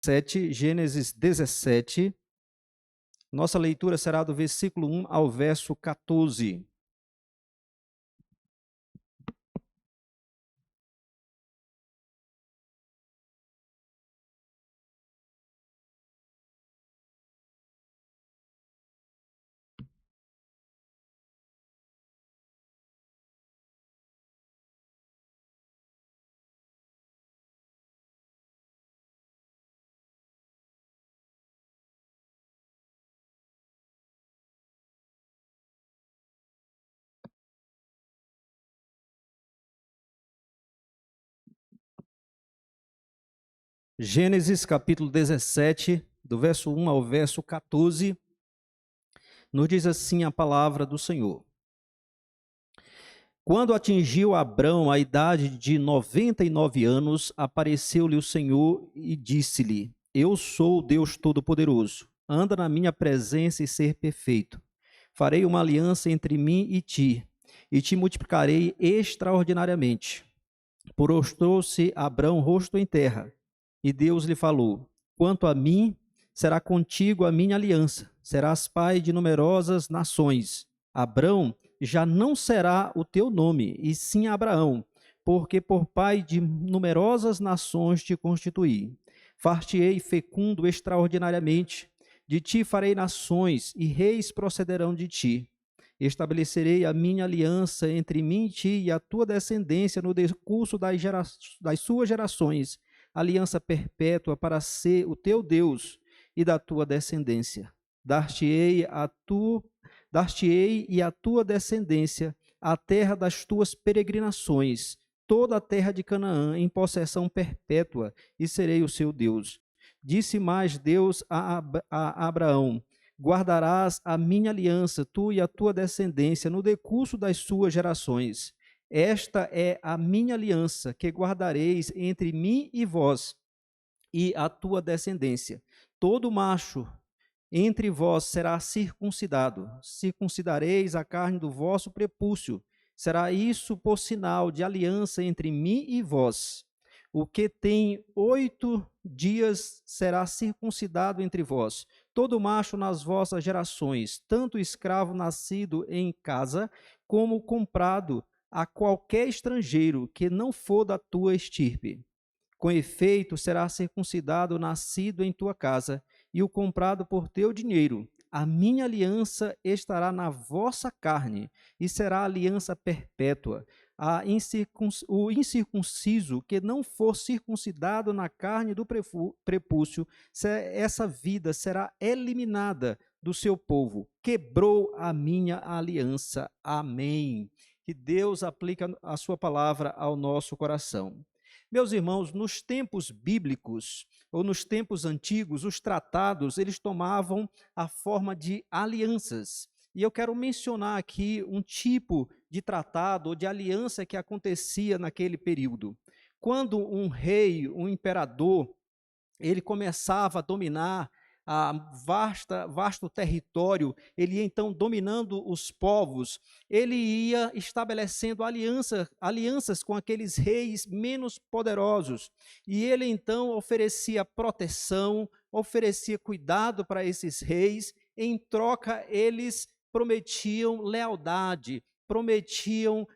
Gênesis 17. Nossa leitura será do versículo 1 ao verso 14. Gênesis capítulo 17, do verso 1 ao verso 14, nos diz assim a palavra do Senhor. Quando atingiu Abrão a idade de 99 anos, apareceu-lhe o Senhor e disse-lhe: Eu sou o Deus Todo-Poderoso. Anda na minha presença e ser perfeito. Farei uma aliança entre mim e te multiplicarei extraordinariamente. Prostrou-se Abrão rosto em terra, e Deus lhe falou: Quanto a mim, será contigo a minha aliança, serás pai de numerosas nações. Abrão já não será o teu nome, e sim Abraão, porque por pai de numerosas nações te constituí. Far-te-ei fecundo extraordinariamente, de ti farei nações, e reis procederão de ti. Estabelecerei a minha aliança entre mim e ti e a tua descendência no decurso das suas gerações, aliança perpétua para ser o teu Deus e da tua descendência. Dar-te-ei e a tua descendência a terra das tuas peregrinações, toda a terra de Canaã, em possessão perpétua, e serei o seu Deus. Disse mais Deus a Abraão: Guardarás a minha aliança, tu e a tua descendência, no decurso das suas gerações. Esta é a minha aliança que guardareis entre mim e vós e a tua descendência. Todo macho entre vós será circuncidado. Circuncidareis a carne do vosso prepúcio. Será isso por sinal de aliança entre mim e vós. O que tem 8 dias será circuncidado entre vós. Todo macho nas vossas gerações, tanto escravo nascido em casa, como comprado a qualquer estrangeiro que não for da tua estirpe. Com efeito, será circuncidado o nascido em tua casa, e o comprado por teu dinheiro. A minha aliança estará na vossa carne, e será aliança perpétua. O incircunciso que não for circuncidado na carne do prepúcio, essa vida será eliminada do seu povo. Quebrou a minha aliança. Amém. Que Deus aplique a sua palavra ao nosso coração. Meus irmãos, nos tempos bíblicos, ou nos tempos antigos, os tratados, eles tomavam a forma de alianças. E eu quero mencionar aqui um tipo de tratado ou de aliança que acontecia naquele período. Quando um rei, um imperador, ele começava a dominar vasto território, ele ia então dominando os povos, ele ia estabelecendo alianças com aqueles reis menos poderosos, e ele então oferecia proteção, oferecia cuidado para esses reis, em troca eles prometiam lealdade, prometiam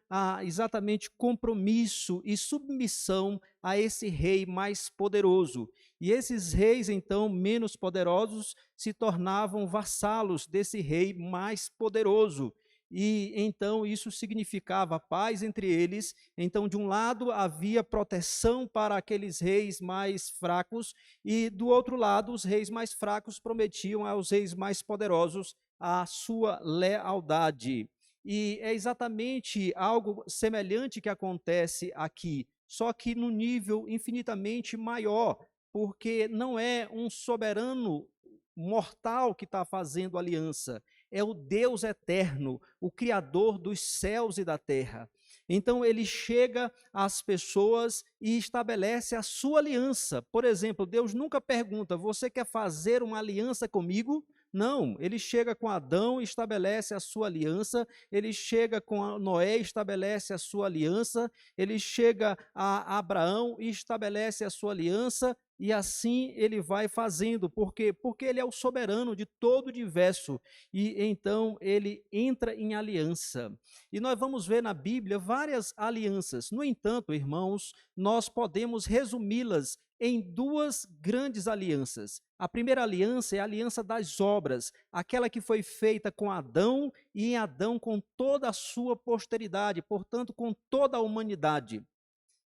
exatamente compromisso e submissão a esse rei mais poderoso. E esses reis, então, menos poderosos, se tornavam vassalos desse rei mais poderoso. E então isso significava paz entre eles. Então, de um lado havia proteção para aqueles reis mais fracos, e do outro lado, os reis mais fracos prometiam aos reis mais poderosos a sua lealdade. E é exatamente algo semelhante que acontece aqui, só que no nível infinitamente maior, porque não é um soberano mortal que está fazendo aliança, é o Deus eterno, o Criador dos céus e da terra. Então ele chega às pessoas e estabelece a sua aliança. Por exemplo, Deus nunca pergunta: você quer fazer uma aliança comigo? Não, ele chega com Adão e estabelece a sua aliança, ele chega com Noé e estabelece a sua aliança, ele chega a Abraão e estabelece a sua aliança, e assim ele vai fazendo. Por quê? Porque ele é o soberano de todo o universo, e então ele entra em aliança. E nós vamos ver na Bíblia várias alianças. No entanto, irmãos, nós podemos resumi-las em duas grandes alianças. A primeira aliança é a aliança das obras, aquela que foi feita com Adão e em Adão com toda a sua posteridade, portanto, com toda a humanidade.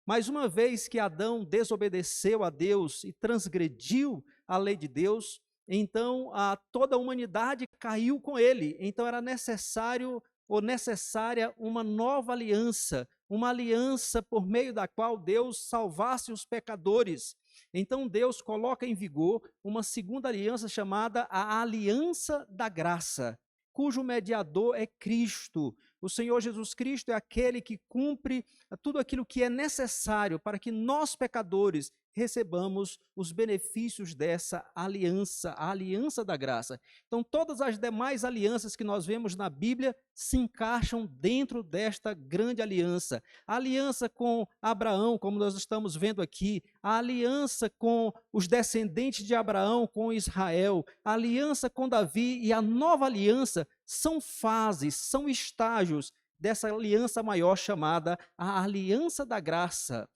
Mas uma vez que Adão desobedeceu a Deus e transgrediu a lei de Deus, então toda a humanidade caiu com ele. Então era necessário ou necessária uma nova aliança, uma aliança por meio da qual Deus salvasse os pecadores. Então Deus coloca em vigor uma segunda aliança chamada a Aliança da Graça, cujo mediador é Cristo. O Senhor Jesus Cristo é aquele que cumpre tudo aquilo que é necessário para que nós, pecadores, recebamos os benefícios dessa aliança, a aliança da graça. Então, todas as demais alianças que nós vemos na Bíblia se encaixam dentro desta grande aliança. A aliança com Abraão, como nós estamos vendo aqui, a aliança com os descendentes de Abraão, com Israel, a aliança com Davi e a nova aliança são fases, são estágios dessa aliança maior chamada a aliança da graça,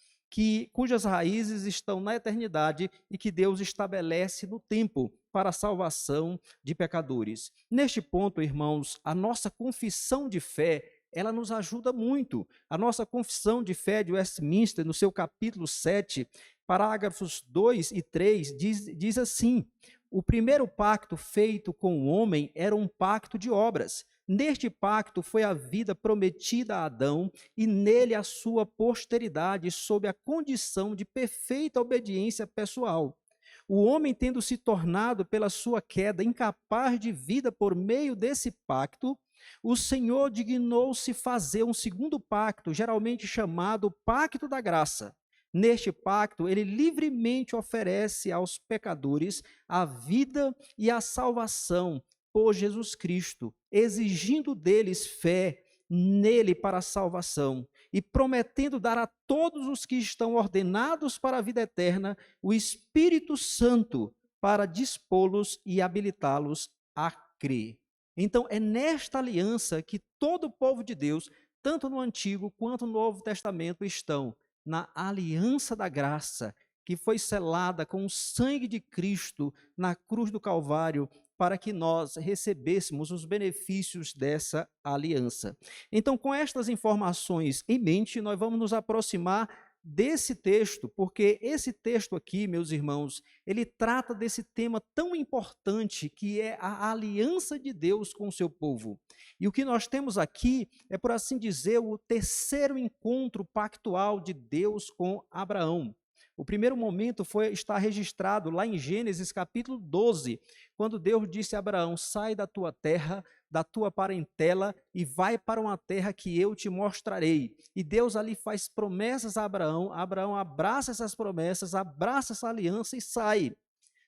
cujas raízes estão na eternidade e que Deus estabelece no tempo para a salvação de pecadores. Neste ponto, irmãos, a nossa confissão de fé, ela nos ajuda muito. A nossa confissão de fé de Westminster, no seu capítulo 7, parágrafos 2 e 3, diz assim: o primeiro pacto feito com o homem era um pacto de obras. Neste pacto foi a vida prometida a Adão e nele a sua posteridade, sob a condição de perfeita obediência pessoal. O homem, tendo se tornado pela sua queda incapaz de vida por meio desse pacto, o Senhor dignou-se fazer um segundo pacto, geralmente chamado Pacto da Graça. Neste pacto, ele livremente oferece aos pecadores a vida e a salvação por Jesus Cristo, exigindo deles fé nele para a salvação e prometendo dar a todos os que estão ordenados para a vida eterna o Espírito Santo para dispô-los e habilitá-los a crer. Então, é nesta aliança que todo o povo de Deus, tanto no Antigo quanto no Novo Testamento, estão na aliança da graça, que foi selada com o sangue de Cristo na cruz do Calvário, para que nós recebêssemos os benefícios dessa aliança. Então, com estas informações em mente, nós vamos nos aproximar desse texto, porque esse texto aqui, meus irmãos, ele trata desse tema tão importante que é a aliança de Deus com o seu povo. E o que nós temos aqui é, por assim dizer, o terceiro encontro pactual de Deus com Abraão. O primeiro momento está registrado lá em Gênesis capítulo 12, quando Deus disse a Abraão: sai da tua terra, da tua parentela e vai para uma terra que eu te mostrarei. E Deus ali faz promessas a Abraão, Abraão abraça essas promessas, abraça essa aliança e sai.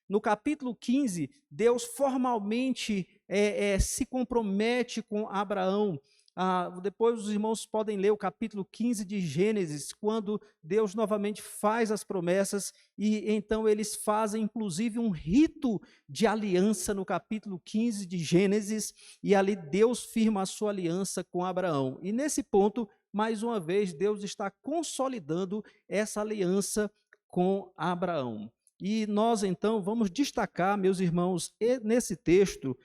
No capítulo 15, Deus formalmente se compromete com Abraão. Depois os irmãos podem ler o capítulo 15 de Gênesis, quando Deus novamente faz as promessas e então eles fazem inclusive um rito de aliança no capítulo 15 de Gênesis, e ali Deus firma a sua aliança com Abraão. E nesse ponto, mais uma vez, Deus está consolidando essa aliança com Abraão. E nós então vamos destacar, meus irmãos, nesse texto,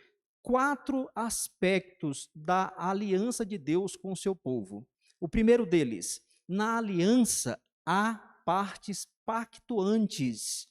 4 aspectos da aliança de Deus com o seu povo. O primeiro deles: na aliança há partes pactuantes.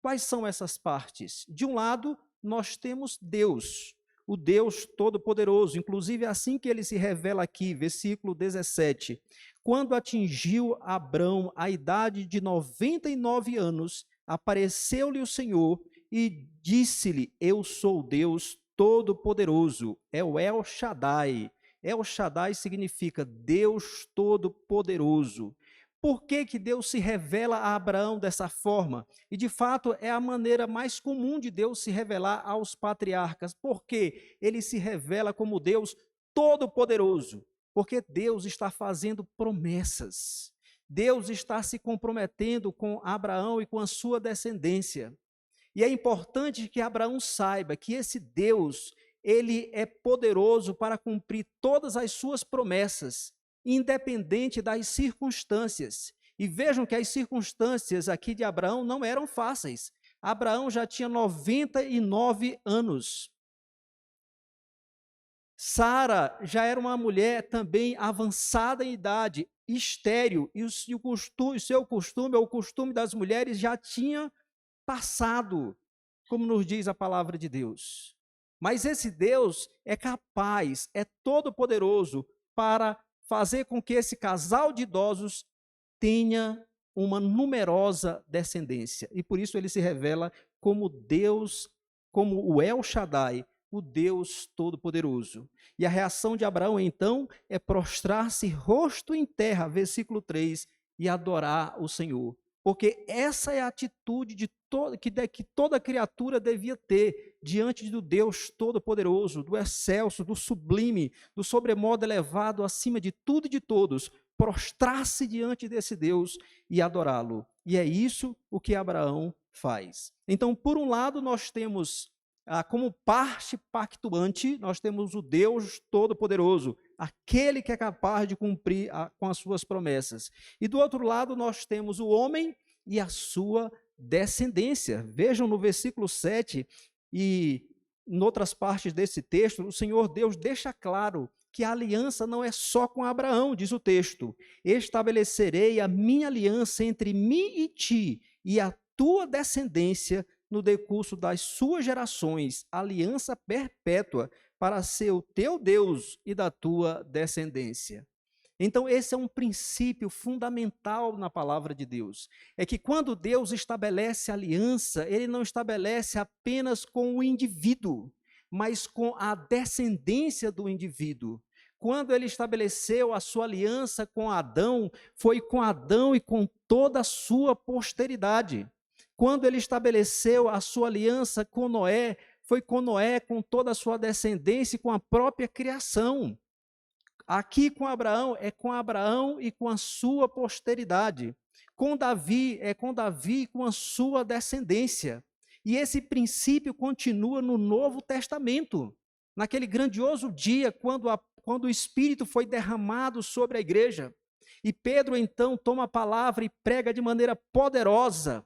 Quais são essas partes? De um lado, nós temos Deus, o Deus Todo-Poderoso, inclusive assim que ele se revela aqui, versículo 17. Quando atingiu Abrão a idade de 99 anos, apareceu-lhe o Senhor e disse-lhe: eu sou Deus Todo-Poderoso, é o El Shaddai. El Shaddai significa Deus Todo-Poderoso. Por que que Deus se revela a Abraão dessa forma? E, de fato, é a maneira mais comum de Deus se revelar aos patriarcas. Porque ele se revela como Deus Todo-Poderoso. Porque Deus está fazendo promessas. Deus está se comprometendo com Abraão e com a sua descendência. E é importante que Abraão saiba que esse Deus, ele é poderoso para cumprir todas as suas promessas, independente das circunstâncias. E vejam que as circunstâncias aqui de Abraão não eram fáceis. Abraão já tinha 99 anos. Sara já era uma mulher também avançada em idade, estéril, e o seu costume, ou o costume das mulheres, já tinha passado, como nos diz a palavra de Deus. Mas esse Deus é capaz, é todo-poderoso para fazer com que esse casal de idosos tenha uma numerosa descendência. E por isso ele se revela como Deus, como o El Shaddai, o Deus Todo-Poderoso. E a reação de Abraão, então, é prostrar-se rosto em terra, versículo 3, e adorar o Senhor. Porque essa é a atitude que toda criatura devia ter diante do Deus Todo-Poderoso, do excelso, do sublime, do sobremodo elevado, acima de tudo e de todos, prostrar-se diante desse Deus e adorá-lo. E é isso o que Abraão faz. Então, por um lado, nós temos, como parte pactuante, nós temos o Deus Todo-Poderoso, aquele que é capaz de cumprir com as suas promessas. E do outro lado, nós temos o homem e a sua descendência. Vejam no versículo 7 e em outras partes desse texto, o Senhor Deus deixa claro que a aliança não é só com Abraão, diz o texto: estabelecerei a minha aliança entre mim e ti e a tua descendência no decurso das suas gerações, aliança perpétua, para ser o teu Deus e da tua descendência. Então, esse é um princípio fundamental na palavra de Deus. É que quando Deus estabelece aliança, ele não estabelece apenas com o indivíduo, mas com a descendência do indivíduo. Quando ele estabeleceu a sua aliança com Adão, foi com Adão e com toda a sua posteridade. Quando ele estabeleceu a sua aliança com Noé, foi com Noé, com toda a sua descendência e com a própria criação. Aqui com Abraão, é com Abraão e com a sua posteridade. Com Davi, é com Davi e com a sua descendência. E esse princípio continua no Novo Testamento. Naquele grandioso dia, quando o Espírito foi derramado sobre a igreja. E Pedro, então, toma a palavra e prega de maneira poderosa.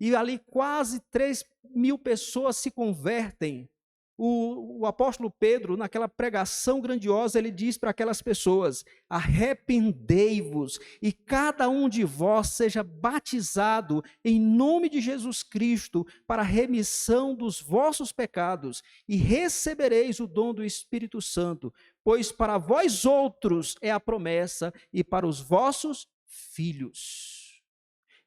E ali quase 3.000 pessoas se convertem. O apóstolo Pedro, naquela pregação grandiosa, ele diz para aquelas pessoas: arrependei-vos e cada um de vós seja batizado em nome de Jesus Cristo para a remissão dos vossos pecados e recebereis o dom do Espírito Santo, pois para vós outros é a promessa e para os vossos filhos.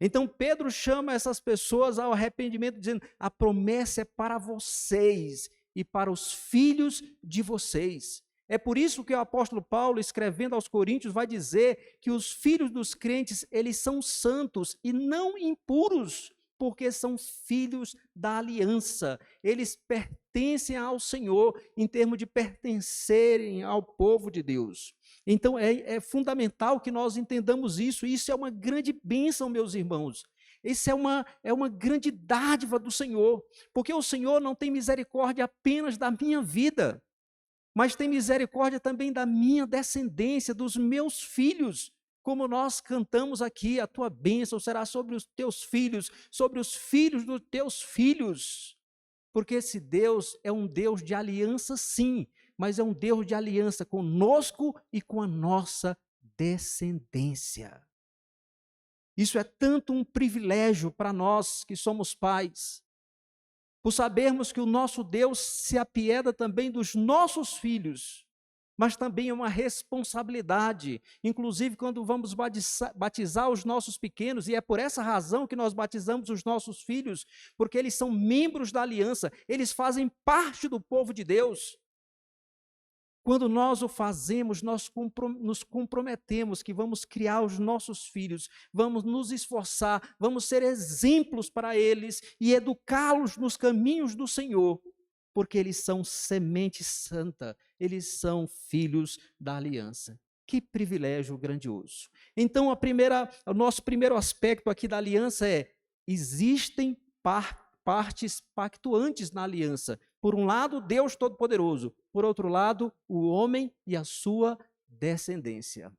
Então Pedro chama essas pessoas ao arrependimento, dizendo: a promessa é para vocês e para os filhos de vocês. É por isso que o apóstolo Paulo, escrevendo aos Coríntios, vai dizer que os filhos dos crentes, eles são santos e não impuros, porque são filhos da aliança. Eles pertencem ao Senhor em termos de pertencerem ao povo de Deus. Então é fundamental que nós entendamos isso, e isso é uma grande bênção, meus irmãos. Isso é uma grande dádiva do Senhor, porque o Senhor não tem misericórdia apenas da minha vida, mas tem misericórdia também da minha descendência, dos meus filhos, como nós cantamos aqui: a tua bênção será sobre os teus filhos, sobre os filhos dos teus filhos, porque esse Deus é um Deus de aliança, sim, mas é um Deus de aliança conosco e com a nossa descendência. Isso é tanto um privilégio para nós que somos pais, por sabermos que o nosso Deus se apieda também dos nossos filhos, mas também é uma responsabilidade, inclusive quando vamos batizar os nossos pequenos, e é por essa razão que nós batizamos os nossos filhos, porque eles são membros da aliança, eles fazem parte do povo de Deus. Quando nós o fazemos, nós nos comprometemos que vamos criar os nossos filhos, vamos nos esforçar, vamos ser exemplos para eles e educá-los nos caminhos do Senhor, porque eles são semente santa, eles são filhos da aliança. Que privilégio grandioso. Então, o nosso primeiro aspecto aqui da aliança é: existem partes pactuantes na aliança. Por um lado, Deus Todo-Poderoso. Por outro lado, o homem e a sua descendência.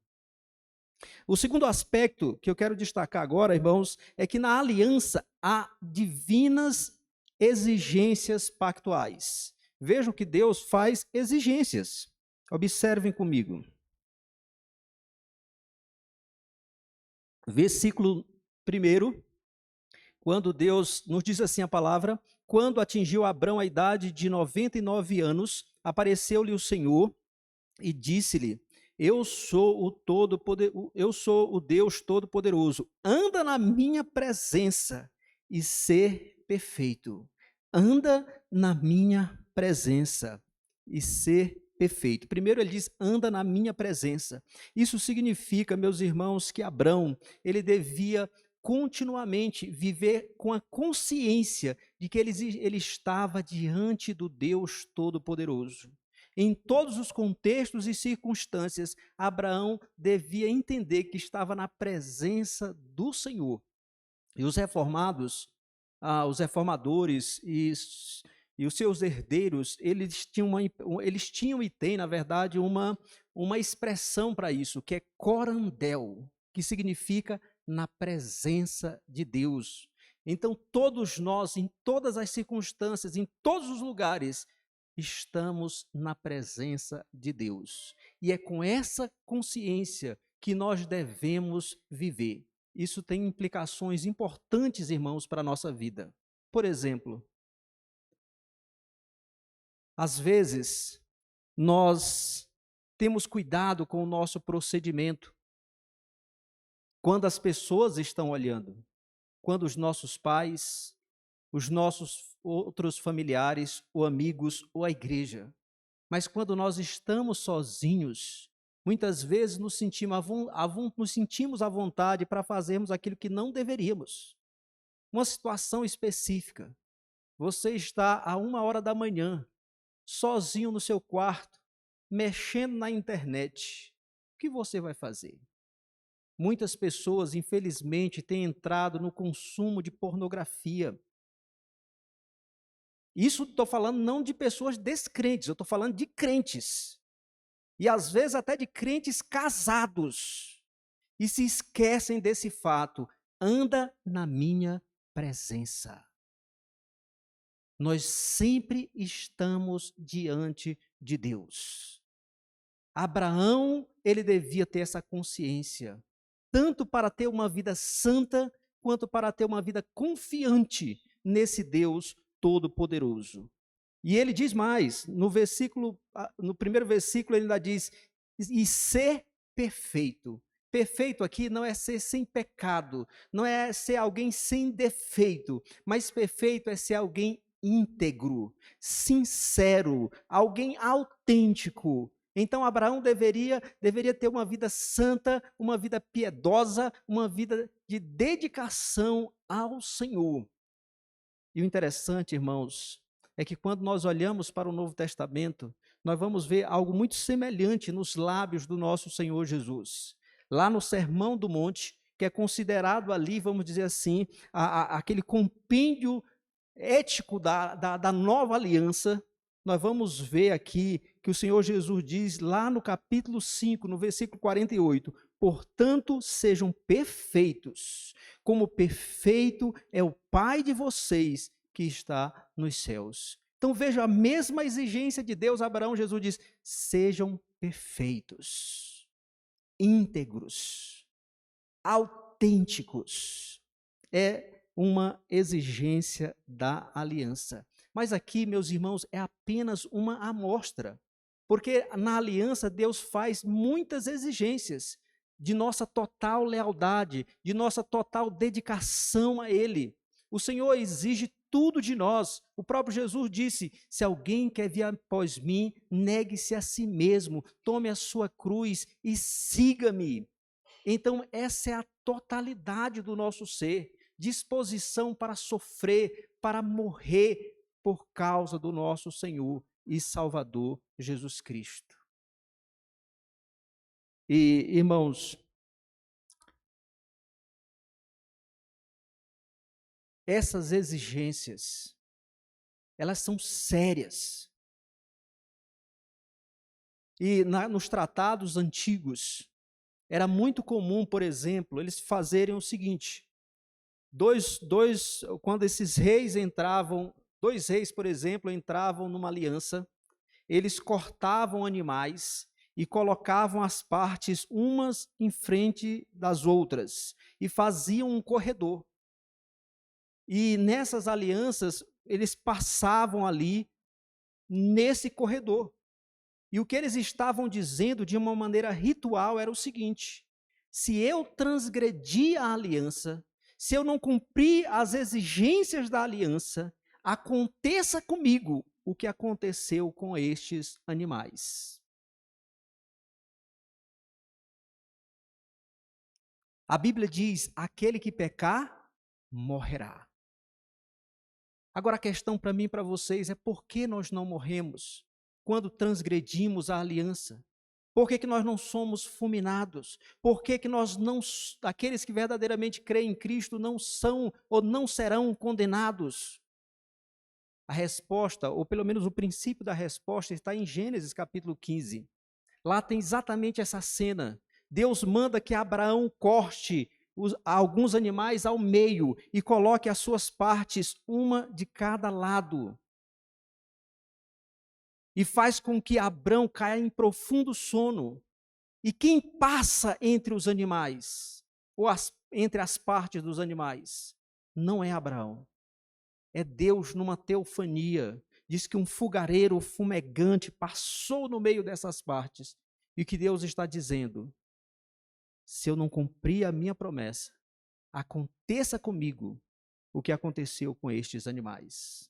O segundo aspecto que eu quero destacar agora, irmãos, é que na aliança há divinas exigências pactuais. Vejam que Deus faz exigências. Observem comigo. Versículo 1, quando Deus nos diz assim a palavra: quando atingiu Abrão a idade de 99 anos, apareceu-lhe o Senhor e disse-lhe: eu sou o Deus Todo-Poderoso, anda na minha presença e ser perfeito. Anda na minha presença e ser perfeito. Primeiro ele diz: anda na minha presença. Isso significa, meus irmãos, que Abrão, ele devia continuamente viver com a consciência de que ele estava diante do Deus Todo-Poderoso. Em todos os contextos e circunstâncias, Abraão devia entender que estava na presença do Senhor. E os reformadores e os seus herdeiros, eles tinham e têm, na verdade, uma expressão para isso, que é corandel, que significa na presença de Deus. Então, todos nós, em todas as circunstâncias, em todos os lugares, estamos na presença de Deus. E é com essa consciência que nós devemos viver. Isso tem implicações importantes, irmãos, para a nossa vida. Por exemplo, às vezes, nós temos cuidado com o nosso procedimento quando as pessoas estão olhando, quando os nossos pais, os nossos outros familiares, ou amigos, ou a igreja. Mas quando nós estamos sozinhos, muitas vezes nos sentimos à vontade para fazermos aquilo que não deveríamos. Uma situação específica. Você está a 1h da manhã, sozinho no seu quarto, mexendo na internet. O que você vai fazer? Muitas pessoas, infelizmente, têm entrado no consumo de pornografia. Isso estou falando não de pessoas descrentes, eu estou falando de crentes. E às vezes até de crentes casados. E se esquecem desse fato: anda na minha presença. Nós sempre estamos diante de Deus. Abraão, ele devia ter essa consciência, tanto para ter uma vida santa, quanto para ter uma vida confiante nesse Deus Todo-Poderoso. E ele diz mais, no primeiro versículo ele ainda diz: e ser perfeito. Perfeito aqui não é ser sem pecado, não é ser alguém sem defeito, mas perfeito é ser alguém íntegro, sincero, alguém autêntico. Então Abraão deveria ter uma vida santa, uma vida piedosa, uma vida de dedicação ao Senhor. E o interessante, irmãos, é que quando nós olhamos para o Novo Testamento, nós vamos ver algo muito semelhante nos lábios do nosso Senhor Jesus. Lá no Sermão do Monte, que é considerado ali, vamos dizer assim, aquele compêndio ético da nova aliança, nós vamos ver aqui que o Senhor Jesus diz lá no capítulo 5, no versículo 48, portanto, sejam perfeitos, como perfeito é o Pai de vocês que está nos céus. Então veja a mesma exigência de Deus a Abraão. Jesus diz: sejam perfeitos, íntegros, autênticos. É uma exigência da aliança. Mas aqui, meus irmãos, é apenas uma amostra, porque na aliança Deus faz muitas exigências de nossa total lealdade, de nossa total dedicação a Ele. O Senhor exige tudo de nós. O próprio Jesus disse: se alguém quer vir após mim, negue-se a si mesmo, tome a sua cruz e siga-me. Então, essa é a totalidade do nosso ser, disposição para sofrer, para morrer por causa do nosso Senhor e Salvador Jesus Cristo. E, irmãos, essas exigências, elas são sérias. E nos tratados antigos, era muito comum, por exemplo, eles fazerem o seguinte: quando esses reis entravam, 2 reis, por exemplo, entravam numa aliança, eles cortavam animais e colocavam as partes umas em frente das outras e faziam um corredor. E nessas alianças, eles passavam ali nesse corredor. E o que eles estavam dizendo de uma maneira ritual era o seguinte: se eu transgredir a aliança, se eu não cumprir as exigências da aliança, aconteça comigo o que aconteceu com estes animais. A Bíblia diz: aquele que pecar, morrerá. Agora a questão para mim e para vocês é: por que nós não morremos quando transgredimos a aliança? Por que nós não somos fulminados? Por que nós não, aqueles que verdadeiramente creem em Cristo não são ou não serão condenados? A resposta, ou pelo menos o princípio da resposta, está em Gênesis capítulo 15. Lá tem exatamente essa cena. Deus manda que Abraão corte alguns animais ao meio e coloque as suas partes, uma de cada lado. E faz com que Abrão caia em profundo sono. E quem passa entre os animais, ou entre as partes dos animais, não é Abraão. É Deus numa teofania. Diz que um fogareiro fumegante passou no meio dessas partes. E o que Deus está dizendo: se eu não cumprir a minha promessa, aconteça comigo o que aconteceu com estes animais.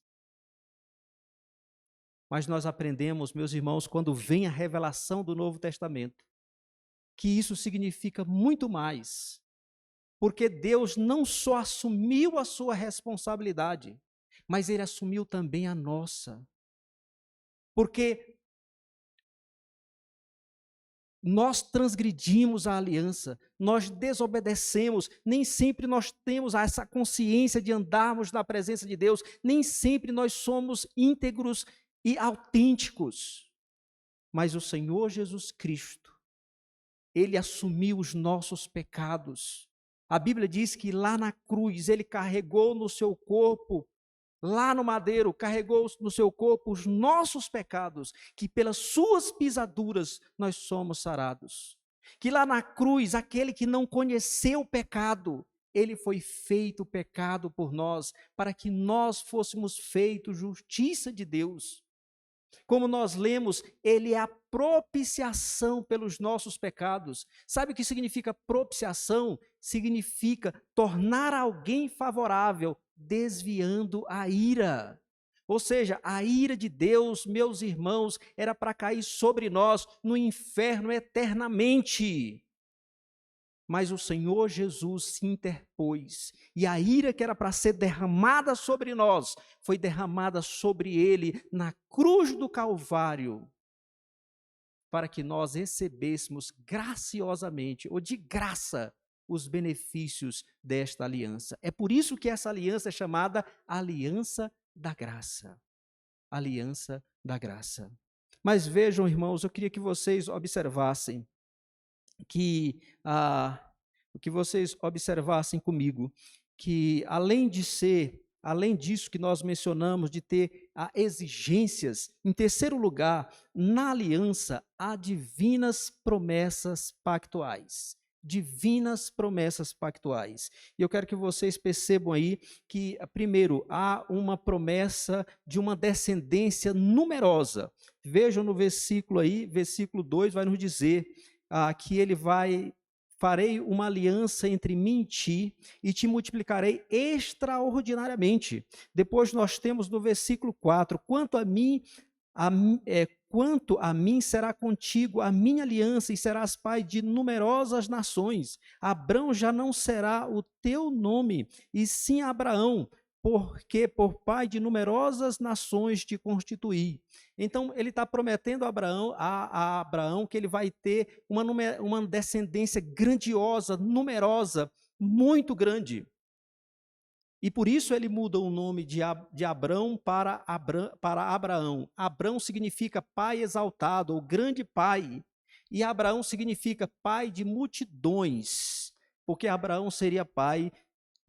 Mas nós aprendemos, meus irmãos, quando vem a revelação do Novo Testamento, que isso significa muito mais, porque Deus não só assumiu a sua responsabilidade, mas Ele assumiu também a nossa. Porque nós transgredimos a aliança, nós desobedecemos, nem sempre nós temos essa consciência de andarmos na presença de Deus, nem sempre nós somos íntegros e autênticos. Mas o Senhor Jesus Cristo, Ele assumiu os nossos pecados. A Bíblia diz que lá na cruz, Ele carregou no seu corpo, lá no madeiro, carregou no seu corpo os nossos pecados, que pelas suas pisaduras nós somos sarados. Que lá na cruz, aquele que não conheceu o pecado, ele foi feito pecado por nós, para que nós fôssemos feitos justiça de Deus. Como nós lemos, ele é a propiciação pelos nossos pecados. Sabe o que significa propiciação? Significa tornar alguém favorável, desviando a ira. Ou seja, a ira de Deus, meus irmãos, era para cair sobre nós no inferno eternamente. Mas o Senhor Jesus se interpôs, e a ira que era para ser derramada sobre nós, foi derramada sobre ele na cruz do Calvário, para que nós recebêssemos graciosamente, ou de graça, os benefícios desta aliança. É por isso que essa aliança é chamada Aliança da Graça. Aliança da Graça. Mas vejam, irmãos, eu queria que vocês observassem comigo, que além disso que nós mencionamos, de ter exigências, em terceiro lugar, na aliança há divinas promessas pactuais. Divinas promessas pactuais. E eu quero que vocês percebam aí que, primeiro, há uma promessa de uma descendência numerosa. Vejam no versículo 2, vai nos dizer que ele vai farei uma aliança entre mim e te multiplicarei extraordinariamente. Depois nós temos no versículo 4, quanto a mim será contigo a minha aliança e serás pai de numerosas nações. Abrão já não será o teu nome, e sim Abraão, porque por pai de numerosas nações te constituí. Então, ele está prometendo a Abraão que ele vai ter uma descendência grandiosa, numerosa, muito grande. E por isso ele muda o nome de Abrão para Abraão. Abrão significa pai exaltado, ou grande pai. E Abraão significa pai de multidões, porque Abraão seria pai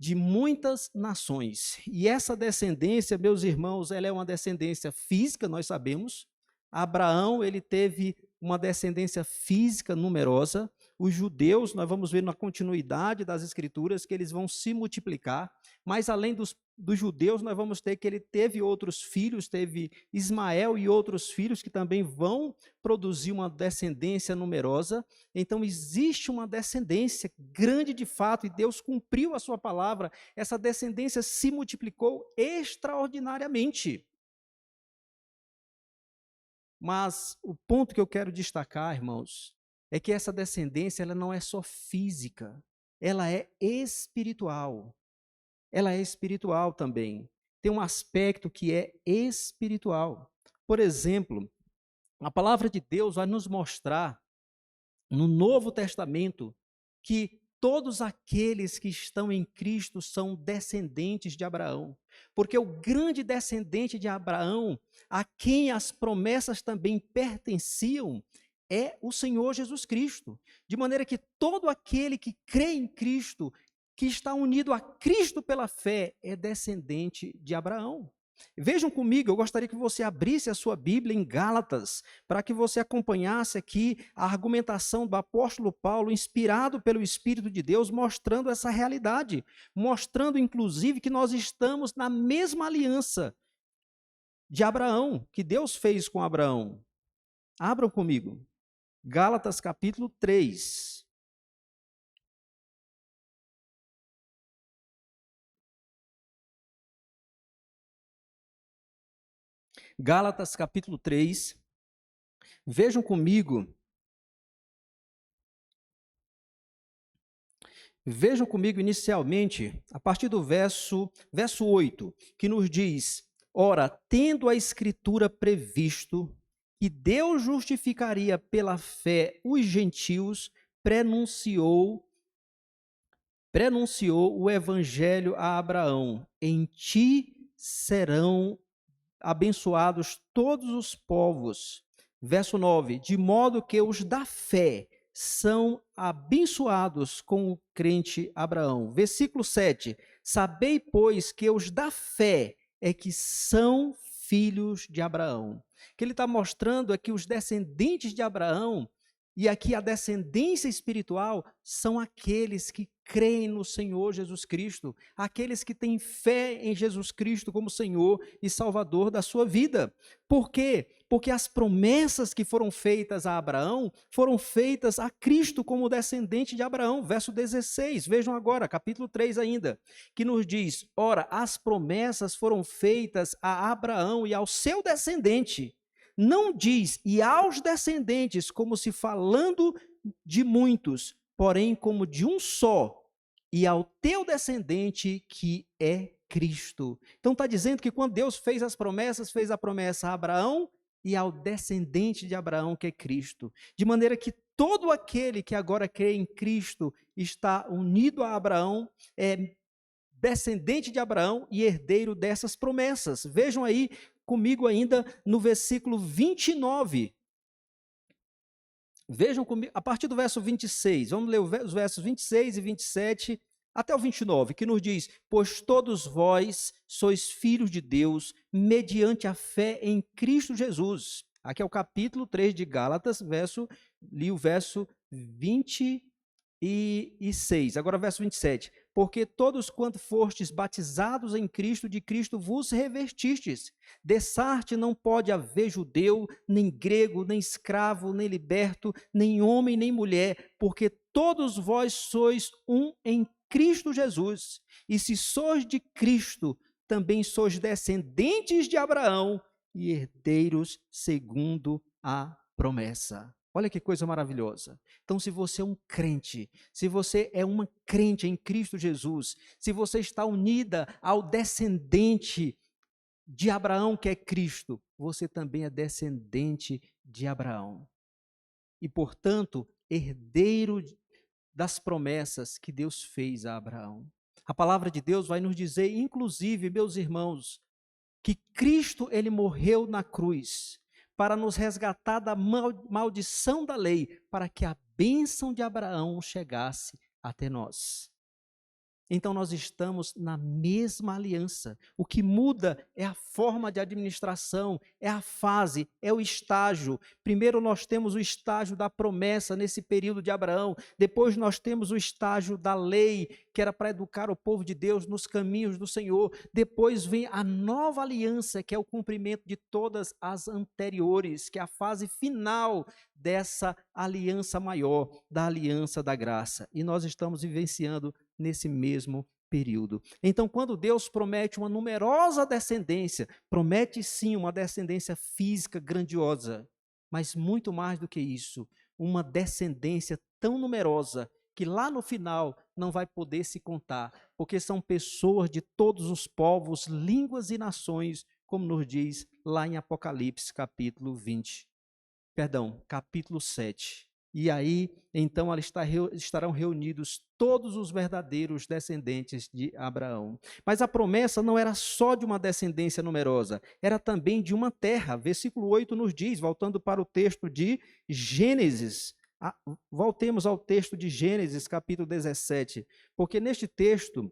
de muitas nações. E essa descendência, meus irmãos, ela é uma descendência física, nós sabemos. Abraão, ele teve uma descendência física numerosa. Os judeus, nós vamos ver na continuidade das escrituras que eles vão se multiplicar, mas além dos judeus, nós vamos ter que ele teve outros filhos, teve Ismael e outros filhos que também vão produzir uma descendência numerosa. Então existe uma descendência grande de fato e Deus cumpriu a sua palavra. Essa descendência se multiplicou extraordinariamente. Mas o ponto que eu quero destacar, irmãos, é que essa descendência ela não é só física, ela é espiritual. Ela é espiritual também. Tem um aspecto que é espiritual. Por exemplo, a palavra de Deus vai nos mostrar no Novo Testamento que todos aqueles que estão em Cristo são descendentes de Abraão. Porque o grande descendente de Abraão, a quem as promessas também pertenciam, é o Senhor Jesus Cristo. De maneira que todo aquele que crê em Cristo, que está unido a Cristo pela fé, é descendente de Abraão. Vejam comigo, eu gostaria que você abrisse a sua Bíblia em Gálatas, para que você acompanhasse aqui a argumentação do apóstolo Paulo, inspirado pelo Espírito de Deus, mostrando essa realidade, mostrando inclusive que nós estamos na mesma aliança de Abraão, que Deus fez com Abraão. Abram comigo, Gálatas capítulo 3. Gálatas capítulo 3, vejam comigo inicialmente, a partir do verso 8, que nos diz: ora, tendo a Escritura previsto que Deus justificaria pela fé os gentios, prenunciou o evangelho a Abraão: em ti serão abençoados todos os povos. Verso 9, de modo que os da fé são abençoados com o crente Abraão. Versículo 7, sabei, pois, que os da fé é que são filhos de Abraão. O que ele está mostrando é que os descendentes de Abraão, e aqui a descendência espiritual, são aqueles que creem no Senhor Jesus Cristo, aqueles que têm fé em Jesus Cristo como Senhor e Salvador da sua vida. Por quê? Porque as promessas que foram feitas a Abraão foram feitas a Cristo como descendente de Abraão. Verso 16, vejam agora, capítulo 3 ainda, que nos diz: ora, as promessas foram feitas a Abraão e ao seu descendente. Não diz, e aos descendentes, como se falando de muitos, porém como de um só, e ao teu descendente, que é Cristo. Então está dizendo que quando Deus fez as promessas, fez a promessa a Abraão e ao descendente de Abraão, que é Cristo. De maneira que todo aquele que agora crê em Cristo está unido a Abraão, é descendente de Abraão e herdeiro dessas promessas. Vejam aí comigo ainda no versículo 29. Vejam comigo, a partir do verso 26, vamos ler os versos 26 e 27 até o 29, que nos diz: pois todos vós sois filhos de Deus, mediante a fé em Cristo Jesus. Aqui é o capítulo 3 de Gálatas, li o verso 20, e 6. Agora verso 27. Porque todos quanto fostes batizados em Cristo, de Cristo vos revestistes. Dessarte não pode haver judeu, nem grego, nem escravo, nem liberto, nem homem, nem mulher, porque todos vós sois um em Cristo Jesus. E se sois de Cristo, também sois descendentes de Abraão e herdeiros segundo a promessa. Olha que coisa maravilhosa. Então, se você é um crente, se você é uma crente em Cristo Jesus, se você está unida ao descendente de Abraão, que é Cristo, você também é descendente de Abraão. E, portanto, herdeiro das promessas que Deus fez a Abraão. A palavra de Deus vai nos dizer, inclusive, meus irmãos, que Cristo ele morreu na cruz para nos resgatar da maldição da lei, para que a bênção de Abraão chegasse até nós. Então nós estamos na mesma aliança. O que muda é a forma de administração, é a fase, é o estágio. Primeiro nós temos o estágio da promessa nesse período de Abraão. Depois nós temos o estágio da lei, que era para educar o povo de Deus nos caminhos do Senhor. Depois vem a nova aliança, que é o cumprimento de todas as anteriores, que é a fase final dessa aliança maior, da aliança da graça. E nós estamos vivenciando nesse mesmo período. Então, quando Deus promete uma numerosa descendência, promete sim uma descendência física grandiosa, mas muito mais do que isso, uma descendência tão numerosa que lá no final não vai poder se contar, porque são pessoas de todos os povos, línguas e nações, como nos diz lá em Apocalipse, capítulo 7. E aí, então, estarão reunidos todos os verdadeiros descendentes de Abraão. Mas a promessa não era só de uma descendência numerosa, era também de uma terra. Versículo 8 nos diz, voltando para o texto de Gênesis. Voltemos ao texto de Gênesis, capítulo 17, porque neste texto,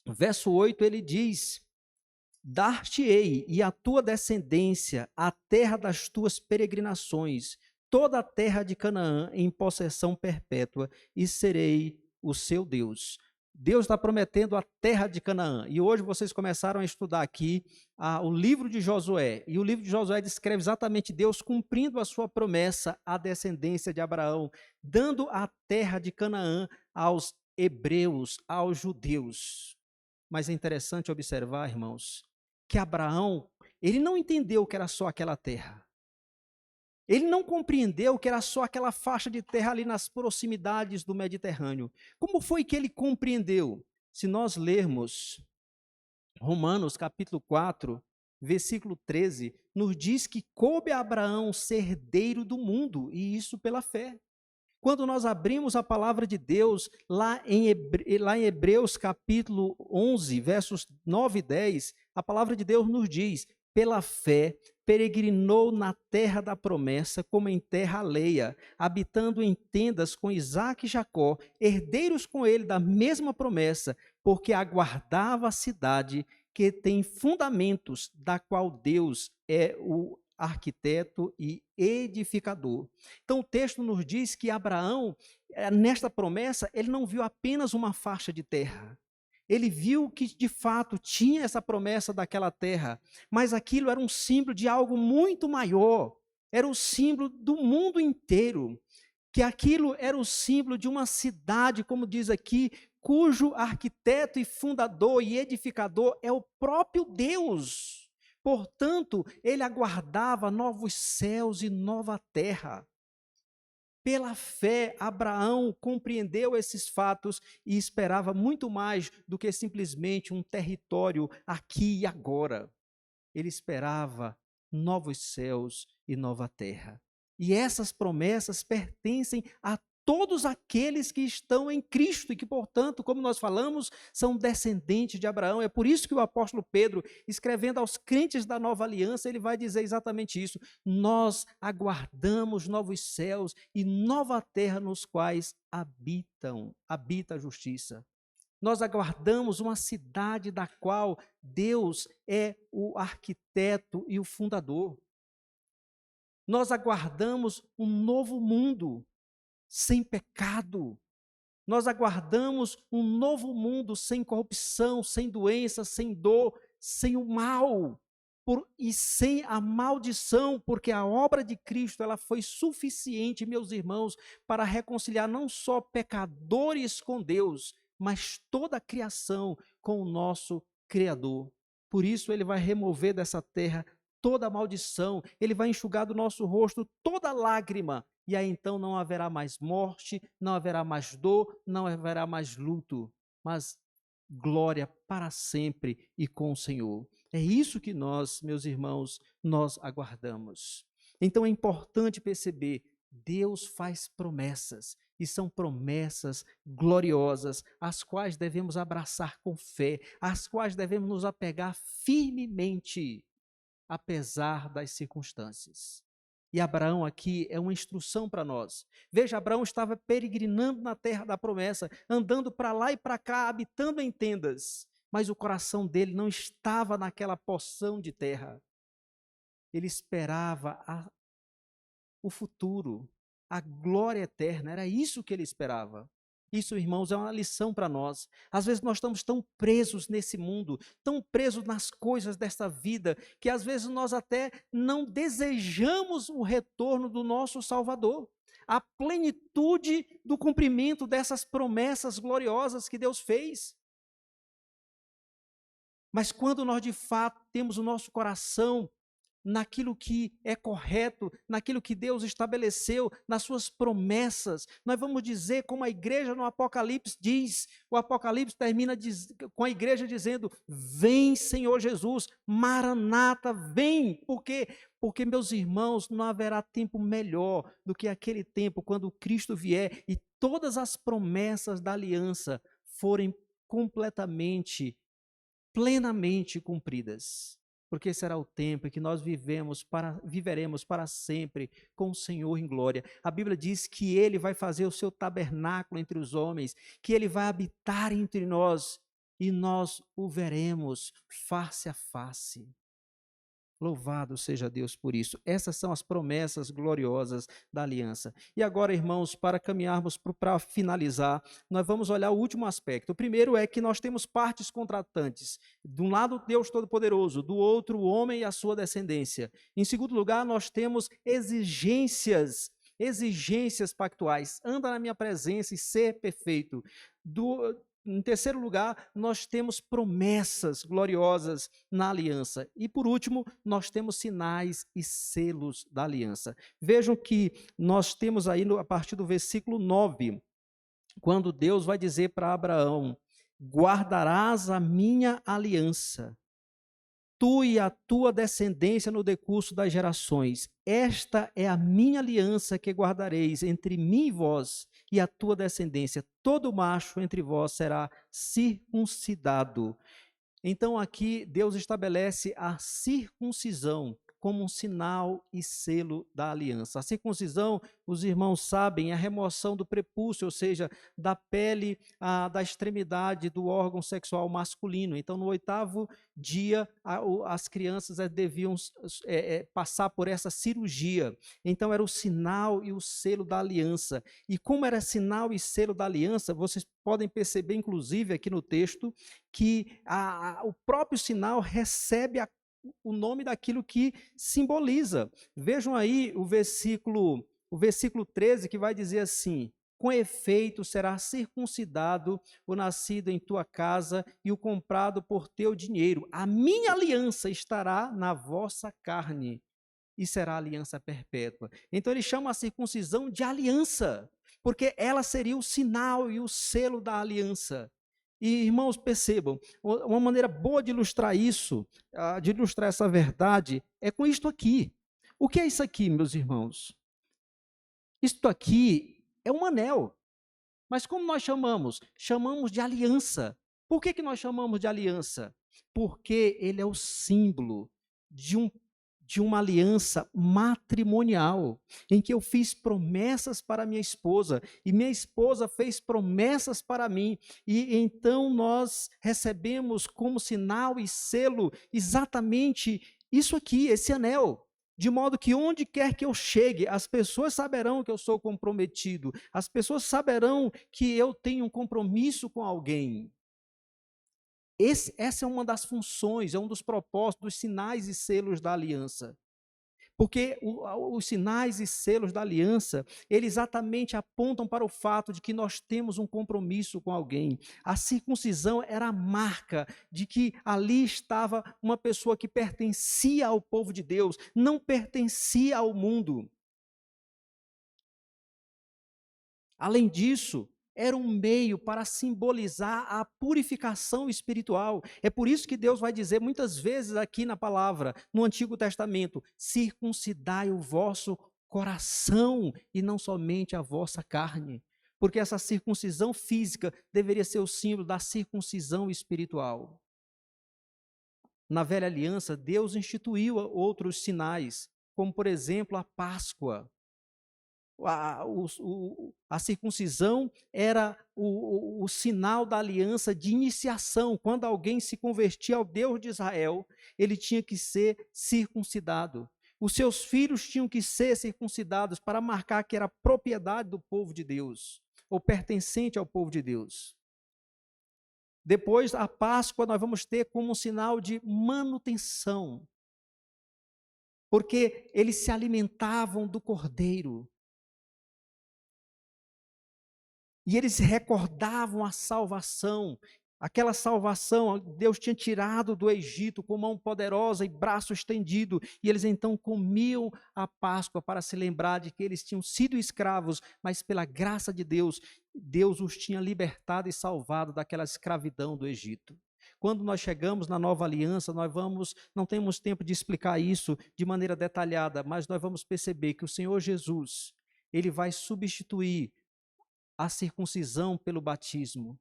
verso 8, ele diz: dar-te-ei e a tua descendência a terra das tuas peregrinações, toda a terra de Canaã em possessão perpétua, e serei o seu Deus. Deus está prometendo a terra de Canaã. E hoje vocês começaram a estudar aqui o livro de Josué. E o livro de Josué descreve exatamente Deus cumprindo a sua promessa à descendência de Abraão, dando a terra de Canaã aos hebreus, aos judeus. Mas é interessante observar, irmãos, que Abraão, ele não entendeu que era só aquela terra. Ele não compreendeu que era só aquela faixa de terra ali nas proximidades do Mediterrâneo. Como foi que ele compreendeu? Se nós lermos Romanos capítulo 4, versículo 13, nos diz que coube a Abraão ser herdeiro do mundo, e isso pela fé. Quando nós abrimos a palavra de Deus, lá em Hebreus capítulo 11, versos 9 e 10, a palavra de Deus nos diz: pela fé, peregrinou na terra da promessa, como em terra alheia, habitando em tendas com Isaque e Jacó, herdeiros com ele da mesma promessa, porque aguardava a cidade que tem fundamentos, da qual Deus é o arquiteto e edificador. Então o texto nos diz que Abraão, nesta promessa, ele não viu apenas uma faixa de terra. Ele viu que de fato tinha essa promessa daquela terra, mas aquilo era um símbolo de algo muito maior. Era o símbolo do mundo inteiro, que aquilo era o símbolo de uma cidade, como diz aqui, cujo arquiteto e fundador e edificador é o próprio Deus. Portanto, ele aguardava novos céus e nova terra. Pela fé, Abraão compreendeu esses fatos e esperava muito mais do que simplesmente um território aqui e agora. Ele esperava novos céus e nova terra. E essas promessas pertencem a todos aqueles que estão em Cristo e que, portanto, como nós falamos, são descendentes de Abraão. É por isso que o apóstolo Pedro, escrevendo aos crentes da nova aliança, ele vai dizer exatamente isso: nós aguardamos novos céus e nova terra nos quais habita a justiça. Nós aguardamos uma cidade da qual Deus é o arquiteto e o fundador. Nós aguardamos um novo mundo sem pecado. Nós aguardamos um novo mundo sem corrupção, sem doença, sem dor, sem o mal e sem a maldição, porque a obra de Cristo ela foi suficiente, meus irmãos, para reconciliar não só pecadores com Deus, mas toda a criação com o nosso Criador. Por isso ele vai remover dessa terra toda a maldição, ele vai enxugar do nosso rosto toda lágrima, e aí então não haverá mais morte, não haverá mais dor, não haverá mais luto, mas glória para sempre e com o Senhor. É isso que nós, meus irmãos, nós aguardamos. Então é importante perceber, Deus faz promessas, e são promessas gloriosas, as quais devemos abraçar com fé, as quais devemos nos apegar firmemente, apesar das circunstâncias. E Abraão aqui é uma instrução para nós. Veja, Abraão estava peregrinando na terra da promessa, andando para lá e para cá, habitando em tendas, mas o coração dele não estava naquela porção de terra. Ele esperava o futuro, a glória eterna, era isso que ele esperava. Isso, irmãos, é uma lição para nós. Às vezes nós estamos tão presos nesse mundo, tão presos nas coisas desta vida, que às vezes nós até não desejamos o retorno do nosso Salvador, a plenitude do cumprimento dessas promessas gloriosas que Deus fez. Mas quando nós de fato temos o nosso coração naquilo que é correto, naquilo que Deus estabeleceu, nas suas promessas, nós vamos dizer como a igreja no Apocalipse diz, o Apocalipse termina com a igreja dizendo, vem Senhor Jesus, Maranata, vem, por quê? Porque, meus irmãos, não haverá tempo melhor do que aquele tempo quando Cristo vier e todas as promessas da aliança forem completamente, plenamente cumpridas. Porque será o tempo em que nós viveremos para sempre com o Senhor em glória. A Bíblia diz que Ele vai fazer o seu tabernáculo entre os homens, que Ele vai habitar entre nós, e nós o veremos face a face. Louvado seja Deus por isso. Essas são as promessas gloriosas da aliança. E agora, irmãos, para caminharmos para finalizar, nós vamos olhar o último aspecto. O primeiro é que nós temos partes contratantes. De um lado, Deus Todo-Poderoso, do outro, o homem e a sua descendência. Em segundo lugar, nós temos exigências pactuais. Anda na minha presença e ser perfeito. Em terceiro lugar, nós temos promessas gloriosas na aliança. E por último, nós temos sinais e selos da aliança. Vejam que nós temos aí a partir do versículo 9, quando Deus vai dizer para Abraão, guardarás a minha aliança, tu e a tua descendência no decurso das gerações. Esta é a minha aliança que guardareis entre mim e vós e a tua descendência. Todo macho entre vós será circuncidado. Então aqui Deus estabelece a circuncisão como um sinal e selo da aliança. A circuncisão, os irmãos sabem, é a remoção do prepúcio, ou seja, da pele da extremidade do órgão sexual masculino. Então, no 8º dia, as crianças deviam passar por essa cirurgia. Então, era o sinal e o selo da aliança. E como era sinal e selo da aliança, vocês podem perceber, inclusive, aqui no texto, que o próprio sinal recebe o nome daquilo que simboliza. Vejam aí o versículo 13, que vai dizer assim, com efeito será circuncidado o nascido em tua casa e o comprado por teu dinheiro. A minha aliança estará na vossa carne e será aliança perpétua. Então ele chama a circuncisão de aliança, porque ela seria o sinal e o selo da aliança. E, irmãos, percebam, uma maneira boa de ilustrar isso, de ilustrar essa verdade, é com isto aqui. O que é isso aqui, meus irmãos? Isto aqui é um anel. Mas como nós chamamos? Chamamos de aliança. Por que nós chamamos de aliança? Porque ele é o símbolo de uma aliança matrimonial, em que eu fiz promessas para minha esposa, e minha esposa fez promessas para mim, e então nós recebemos como sinal e selo exatamente isso aqui, esse anel. de modo que onde quer que eu chegue, as pessoas saberão que eu sou comprometido, as pessoas saberão que eu tenho um compromisso com alguém. Essa é uma das funções, é um dos propósitos, dos sinais e selos da aliança. Porque os sinais e selos da aliança, eles exatamente apontam para o fato de que nós temos um compromisso com alguém. A circuncisão era a marca de que ali estava uma pessoa que pertencia ao povo de Deus, não pertencia ao mundo. Além disso, era um meio para simbolizar a purificação espiritual. É por isso que Deus vai dizer muitas vezes aqui na palavra, no Antigo Testamento: circuncidai o vosso coração e não somente a vossa carne. Porque essa circuncisão física deveria ser o símbolo da circuncisão espiritual. Na velha aliança, Deus instituiu outros sinais, como por exemplo a Páscoa. A circuncisão era o sinal da aliança de iniciação. Quando alguém se convertia ao Deus de Israel, ele tinha que ser circuncidado. Os seus filhos tinham que ser circuncidados para marcar que era propriedade do povo de Deus, ou pertencente ao povo de Deus. Depois, a Páscoa nós vamos ter como um sinal de manutenção, porque eles se alimentavam do cordeiro. E eles recordavam a salvação, aquela salvação, Deus tinha tirado do Egito com mão poderosa e braço estendido, e eles então comiam a Páscoa para se lembrar de que eles tinham sido escravos, mas pela graça de Deus, Deus os tinha libertado e salvado daquela escravidão do Egito. Quando nós chegamos na nova aliança, não temos tempo de explicar isso de maneira detalhada, mas nós vamos perceber que o Senhor Jesus, ele vai substituir a circuncisão pelo batismo,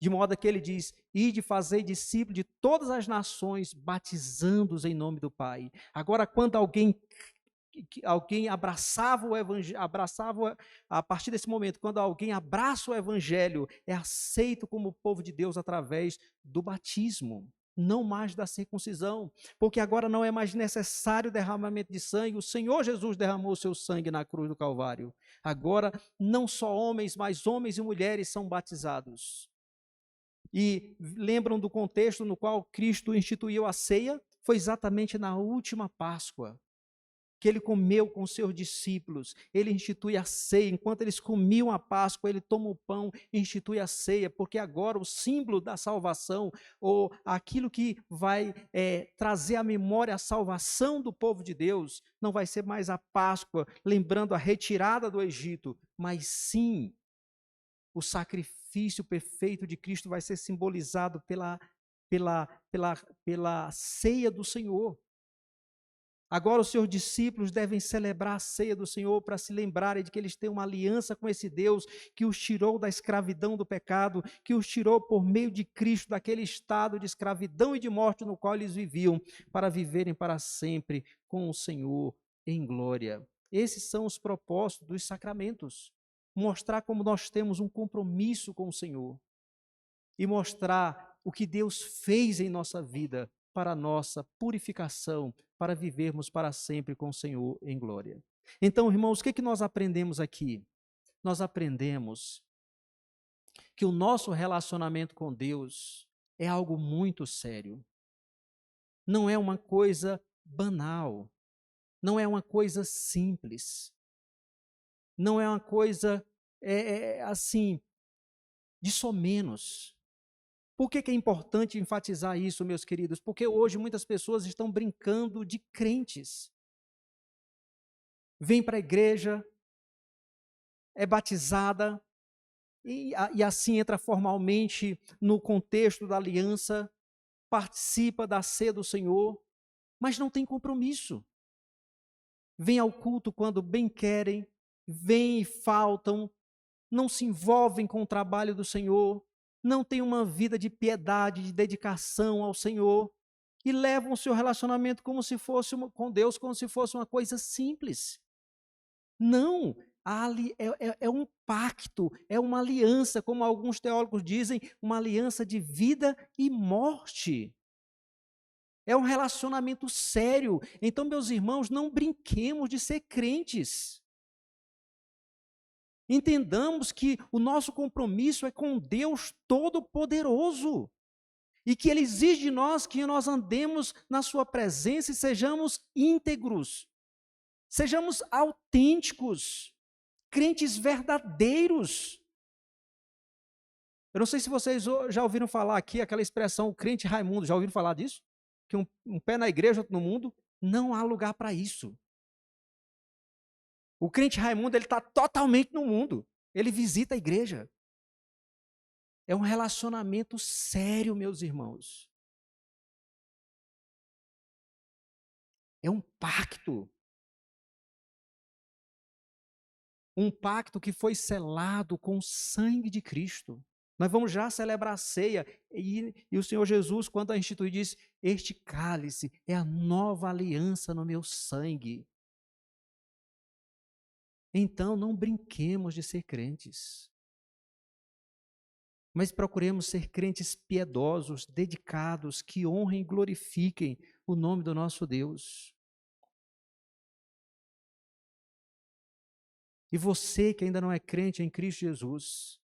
de modo que ele diz: ide fazer discípulos de todas as nações, batizando-os em nome do Pai. Agora, quando alguém abraçava o evangelho, a partir desse momento, quando alguém abraça o evangelho, é aceito como povo de Deus através do batismo, não mais da circuncisão, porque agora não é mais necessário derramamento de sangue. O Senhor Jesus derramou o seu sangue na cruz do Calvário. Agora, não só homens, mas homens e mulheres são batizados. E lembram do contexto no qual Cristo instituiu a ceia? Foi exatamente na última Páscoa, que ele comeu com seus discípulos. Ele institui a ceia. Enquanto eles comiam a Páscoa, ele toma o pão e institui a ceia, porque agora o símbolo da salvação, ou aquilo que vai trazer à memória a salvação do povo de Deus, não vai ser mais a Páscoa, lembrando a retirada do Egito, mas sim o sacrifício perfeito de Cristo vai ser simbolizado pela ceia do Senhor. Agora os seus discípulos devem celebrar a ceia do Senhor para se lembrarem de que eles têm uma aliança com esse Deus que os tirou da escravidão do pecado, que os tirou por meio de Cristo daquele estado de escravidão e de morte no qual eles viviam, para viverem para sempre com o Senhor em glória. Esses são os propósitos dos sacramentos. Mostrar como nós temos um compromisso com o Senhor e mostrar o que Deus fez em nossa vida para a nossa purificação, para vivermos para sempre com o Senhor em glória. Então, irmãos, o que nós aprendemos aqui? Nós aprendemos que o nosso relacionamento com Deus é algo muito sério. Não é uma coisa banal, não é uma coisa simples, não é uma coisa assim, de somenos. Por que é importante enfatizar isso, meus queridos? Porque hoje muitas pessoas estão brincando de crentes. Vem para a igreja, é batizada, e assim entra formalmente no contexto da aliança, participa da ceia do Senhor, mas não tem compromisso. Vem ao culto quando bem querem, vêm e faltam, não se envolvem com o trabalho do Senhor, não têm uma vida de piedade, de dedicação ao Senhor, e levam o seu relacionamento com Deus como se fosse uma coisa simples. Não, é um pacto, é uma aliança, como alguns teólogos dizem, uma aliança de vida e morte. É um relacionamento sério. Então, meus irmãos, não brinquemos de ser crentes. Entendamos que o nosso compromisso é com Deus Todo-Poderoso e que Ele exige de nós que nós andemos na Sua presença e sejamos íntegros, sejamos autênticos, crentes verdadeiros. Eu não sei se vocês já ouviram falar aqui aquela expressão, o crente Raimundo, já ouviram falar disso? Que um pé na igreja, outro no mundo. Não há lugar para isso. O crente Raimundo, ele está totalmente no mundo. Ele visita a igreja. É um relacionamento sério, meus irmãos. É um pacto. Um pacto que foi selado com o sangue de Cristo. Nós vamos já celebrar a ceia, e o Senhor Jesus, quando a instituiu, diz: este cálice é a nova aliança no meu sangue. Então, não brinquemos de ser crentes, mas procuremos ser crentes piedosos, dedicados, que honrem e glorifiquem o nome do nosso Deus. E você que ainda não é crente em Cristo Jesus,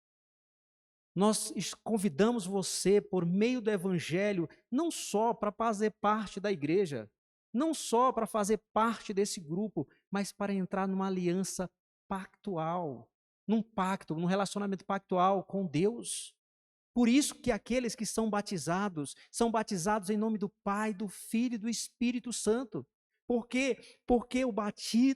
nós convidamos você, por meio do Evangelho, não só para fazer parte da igreja, não só para fazer parte desse grupo, mas para entrar numa aliança pactual, num pacto, num relacionamento pactual com Deus. Por isso que aqueles que são batizados em nome do Pai, do Filho e do Espírito Santo. Por quê? Porque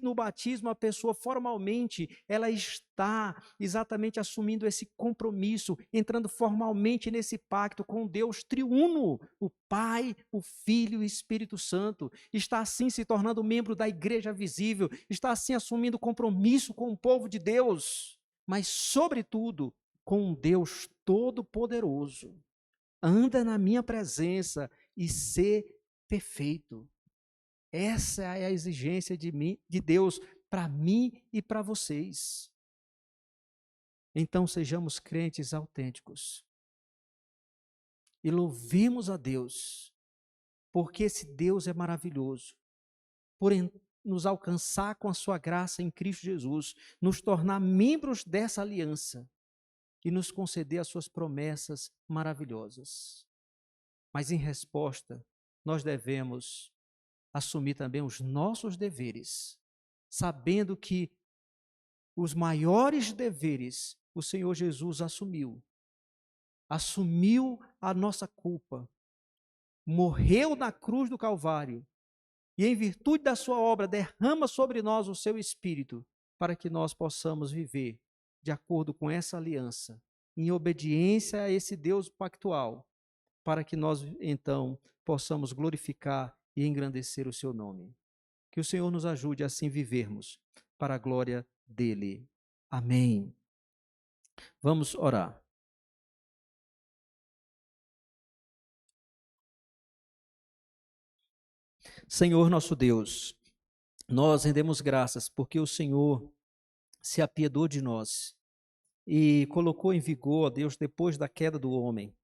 no batismo a pessoa formalmente, ela está exatamente assumindo esse compromisso, entrando formalmente nesse pacto com Deus triuno, o Pai, o Filho e o Espírito Santo. Está assim se tornando membro da igreja visível, está assim assumindo compromisso com o povo de Deus, mas sobretudo com um Deus Todo-Poderoso. Anda na minha presença e ser perfeito. Essa é a exigência de Deus para mim e para vocês. Então sejamos crentes autênticos. E louvemos a Deus, porque esse Deus é maravilhoso, por nos alcançar com a sua graça em Cristo Jesus, nos tornar membros dessa aliança e nos conceder as suas promessas maravilhosas. Mas em resposta, nós devemos assumir também os nossos deveres, sabendo que os maiores deveres o Senhor Jesus assumiu a nossa culpa, morreu na cruz do Calvário e, em virtude da sua obra, derrama sobre nós o seu Espírito, para que nós possamos viver de acordo com essa aliança, em obediência a esse Deus pactual, para que nós, então, possamos glorificar e engrandecer o seu nome. Que o Senhor nos ajude a assim vivermos, para a glória dele. Amém. Vamos orar. Senhor nosso Deus, nós rendemos graças porque o Senhor se apiedou de nós e colocou em vigor, ó Deus, depois da queda do homem,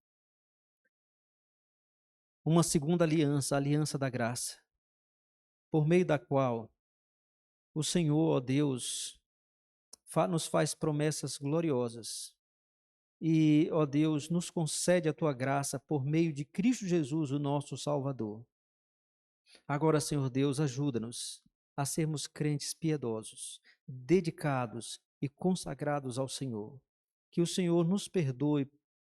uma segunda aliança, a aliança da graça, por meio da qual o Senhor, ó Deus, nos faz promessas gloriosas e, ó Deus, nos concede a tua graça por meio de Cristo Jesus, o nosso Salvador. Agora, Senhor Deus, ajuda-nos a sermos crentes piedosos, dedicados e consagrados ao Senhor. Que o Senhor nos perdoe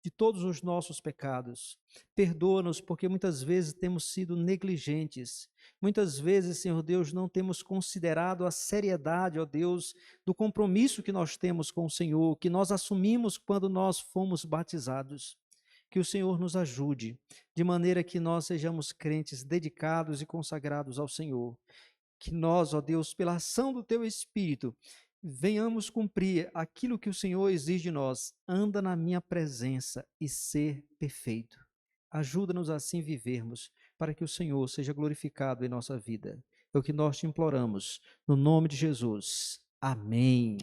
de todos os nossos pecados. Perdoa-nos porque muitas vezes temos sido negligentes. Muitas vezes, Senhor Deus, não temos considerado a seriedade, ó Deus, do compromisso que nós temos com o Senhor, que nós assumimos quando nós fomos batizados. Que o Senhor nos ajude, de maneira que nós sejamos crentes dedicados e consagrados ao Senhor. Que nós, ó Deus, pela ação do Teu Espírito, venhamos cumprir aquilo que o Senhor exige de nós. Anda na minha presença e ser perfeito. Ajuda-nos assim vivermos, para que o Senhor seja glorificado em nossa vida. É o que nós te imploramos, no nome de Jesus. Amém.